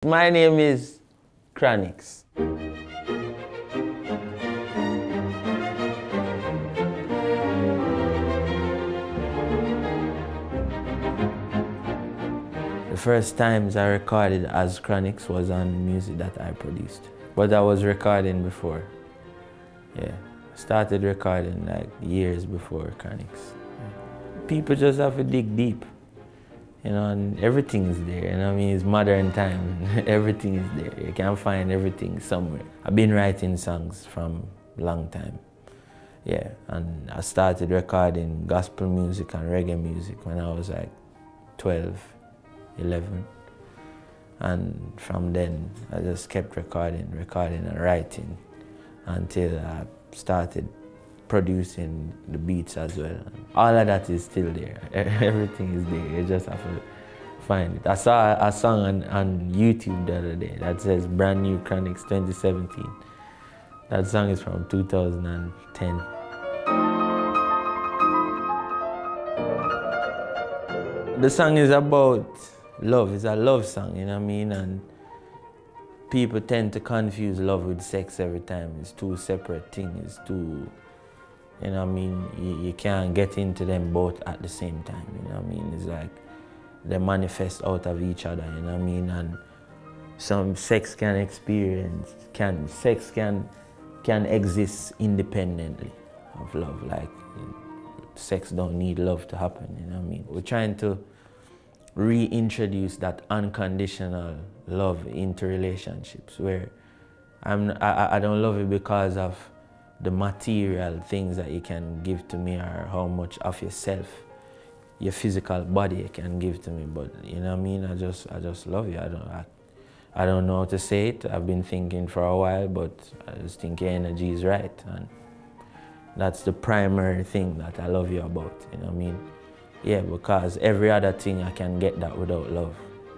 My name is Chronixx. The first times I recorded as Chronixx was on music that I produced. But I was recording before. Yeah, I started recording like years before Chronixx. Yeah. People just have to dig deep. You know, and everything is there. You know what I mean? It's modern time. Everything is there. You can find everything somewhere. I've been writing songs from a long time. Yeah, and I started recording gospel music and reggae music when I was like 12, 11. And from then, I just kept recording and writing until I started producing the beats as well. All of that is still there. Everything is there. You just have to find it. I saw a song on YouTube the other day that says brand new Chronixx 2017. That song is from 2010. The song is about love. It's a love song, you know what I mean? And people tend to confuse love with sex every time. It's two separate things. It's two, you know what I mean? You can't get into them both at the same time, you know what I mean? It's like they manifest out of each other, you know what I mean? And some sex can exist independently of love. Like sex don't need love to happen, you know what I mean? We're trying to reintroduce that unconditional love into relationships where I don't love it because of the material things that you can give to me or how much of yourself, your physical body you can give to me, but you know what I mean? I just love you. I don't know how to say it. I've been thinking for a while, but I just think your energy is right, and that's the primary thing that I love you about, you know what I mean? Yeah, because every other thing I can get that without love.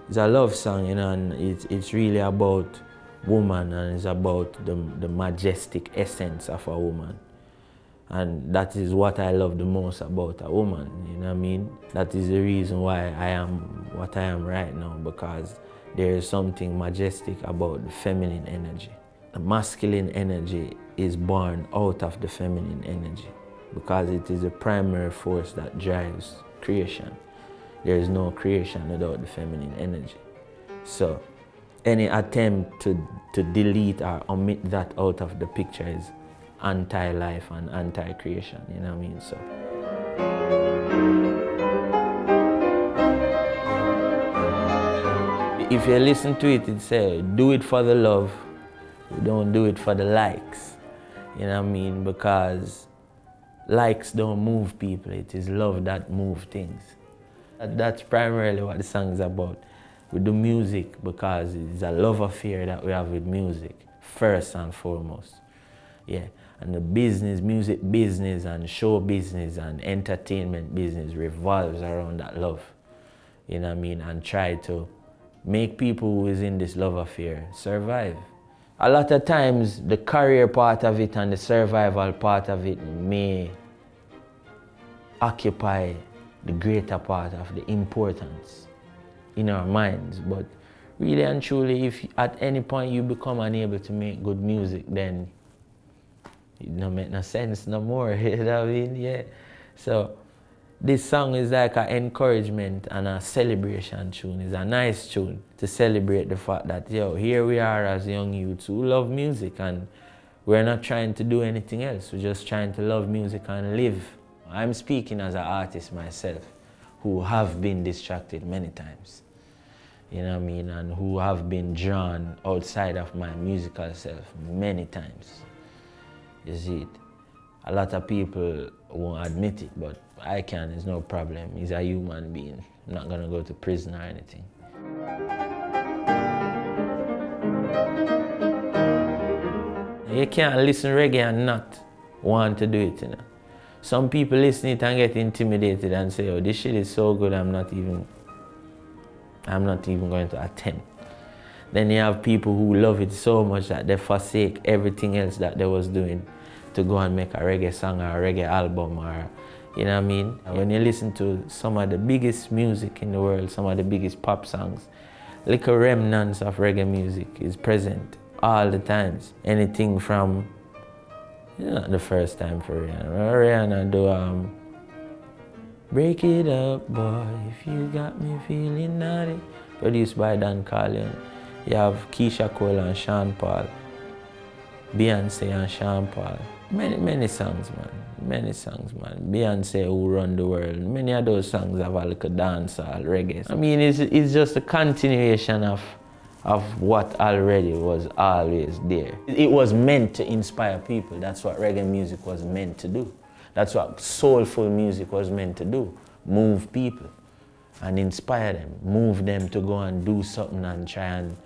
It's a love song, you know, and it's really about woman, and it's about the majestic essence of a woman. And that is what I love the most about a woman, you know what I mean? That is the reason why I am what I am right now, because there is something majestic about the feminine energy. The masculine energy is born out of the feminine energy because it is the primary force that drives creation. There is no creation without the feminine energy. So any attempt to delete or omit that out of the picture is anti-life and anti-creation, you know what I mean? So if you listen to it, it says, do it for the love, don't do it for the likes, you know what I mean? Because likes don't move people, it is love that moves things. That's primarily what the song is about. We do music because it's a love affair that we have with music, first and foremost. Yeah, and the business, music business and show business and entertainment business revolves around that love, you know what I mean? And try to make people who is in this love affair survive. A lot of times the career part of it and the survival part of it may occupy the greater part of the importance in our minds, but really and truly, if at any point you become unable to make good music, then it don't make no sense no more, you know what I mean? Yeah. So this song is like an encouragement and a celebration tune. It's a nice tune to celebrate the fact that, yo, here we are as young youths who love music, and we're not trying to do anything else. We're just trying to love music and live. I'm speaking as an artist myself who have been distracted many times, you know what I mean, and who have been drawn outside of my musical self many times. You see it? A lot of people won't admit it, but I can, it's no problem. He's a human being. I'm not gonna go to prison or anything. You can't listen reggae and not want to do it, you know. Some people listen it and get intimidated and say, oh, this shit is so good, I'm not even going to attempt. Then you have people who love it so much that they forsake everything else that they was doing to go and make a reggae song or a reggae album, or, you know what I mean? When you listen to some of the biggest music in the world, some of the biggest pop songs, little remnants of reggae music is present all the times. Anything from, not the first time for Rihanna. Rihanna do Break It Up, Boy, If You Got Me Feeling Naughty, produced by Dan Carlin. You have Keisha Cole and Sean Paul, Beyonce and Sean Paul. Many songs, man. Many songs, man. Beyonce, Who Run the World. Many of those songs have a little dancehall, reggae. I mean, it's just a continuation of what already was always there. It was meant to inspire people. That's what reggae music was meant to do. That's what soulful music was meant to do. Move people and inspire them. Move them to go and do something and try and,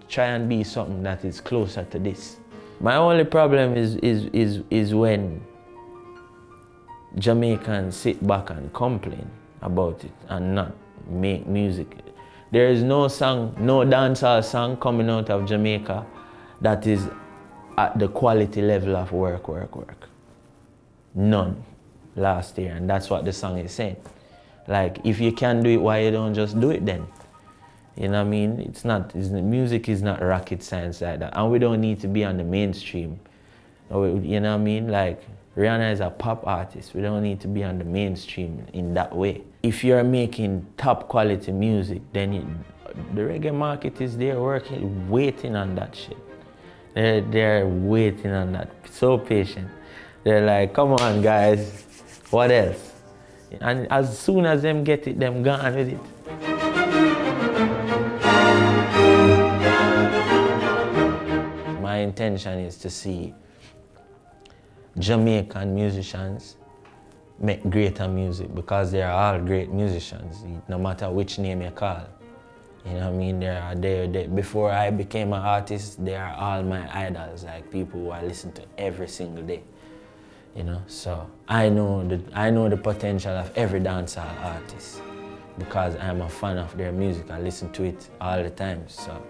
try and be something that is closer to this. My only problem is when Jamaicans sit back and complain about it and not make music. There is no song, no dancehall song coming out of Jamaica that is at the quality level of work. None last year, and that's what the song is saying. Like, if you can do it, why you don't just do it then? You know what I mean? Music is not rocket science like that, and we don't need to be on the mainstream. You know what I mean? Like, Rihanna is a pop artist. We don't need to be on the mainstream in that way. If you're making top quality music, then the reggae market is there working, waiting on that shit. They're waiting on that, so patient. They're like, come on guys, what else? And as soon as them get it, them gone with it. My intention is to see Jamaican musicians make greater music, because they are all great musicians, no matter which name you call. You know what I mean? Before I became an artist, they are all my idols, like people who I listen to every single day. You know, so I know the potential of every dancehall artist because I'm a fan of their music. I listen to it all the time. So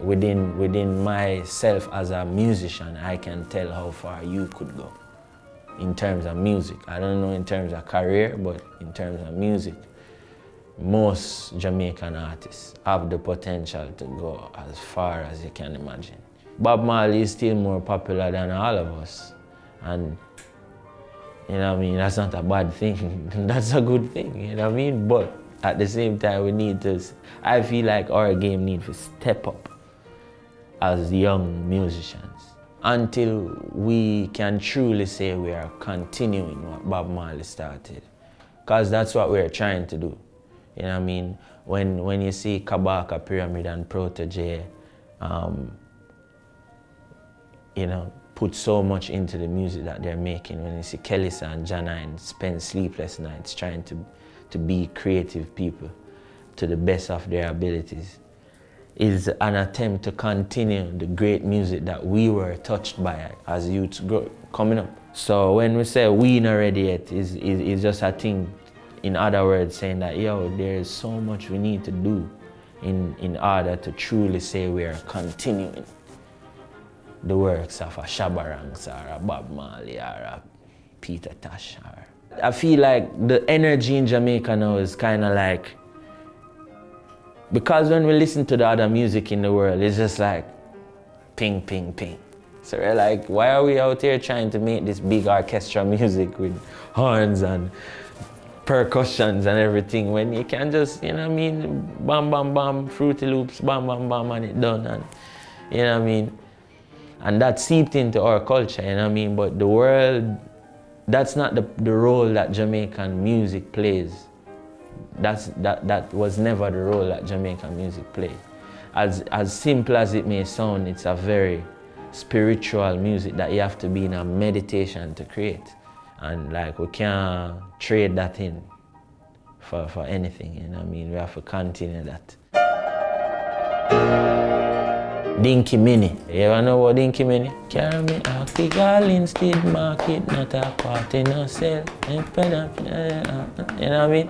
within myself as a musician, I can tell how far you could go in terms of music. I don't know in terms of career, but in terms of music, most Jamaican artists have the potential to go as far as you can imagine. Bob Marley is still more popular than all of us. And you know what I mean, that's not a bad thing. That's a good thing, you know what I mean? But at the same time, we need to, I feel like our game needs to step up as young musicians until we can truly say we are continuing what Bob Marley started. Because that's what we're trying to do. You know what I mean? When you see Kabaka, Pyramid and Protege, you know, put so much into the music that they're making. When you see Kellysa and Janine spend sleepless nights trying to be creative people to the best of their abilities, is an attempt to continue the great music that we were touched by as youths coming up. So when we say we not ready yet, is just a thing, in other words, saying that, yo, there's so much we need to do in order to truly say we are continuing the works of a Shabba Ranks or a Bob Marley or a Peter Tosh. I feel like the energy in Jamaica now is kind of like, because when we listen to the other music in the world, it's just like ping, ping, ping. So we're like, why are we out here trying to make this big orchestra music with horns and percussions and everything when you can just, you know what I mean, bam, bam, bam, Fruity Loops, bam, bam, bam, and it done. And you know what I mean? And that seeped into our culture, you know what I mean? But the world, that's not the role that Jamaican music plays. That was never the role that Jamaican music played. As simple as it may sound, it's a very spiritual music that you have to be in a meditation to create. And like, we can't trade that in for anything, you know what I mean? We have to continue that. Dinky Mini. You ever know what Dinky Mini? Carry me out the girl instead market, not a party, no sell. You know what I mean?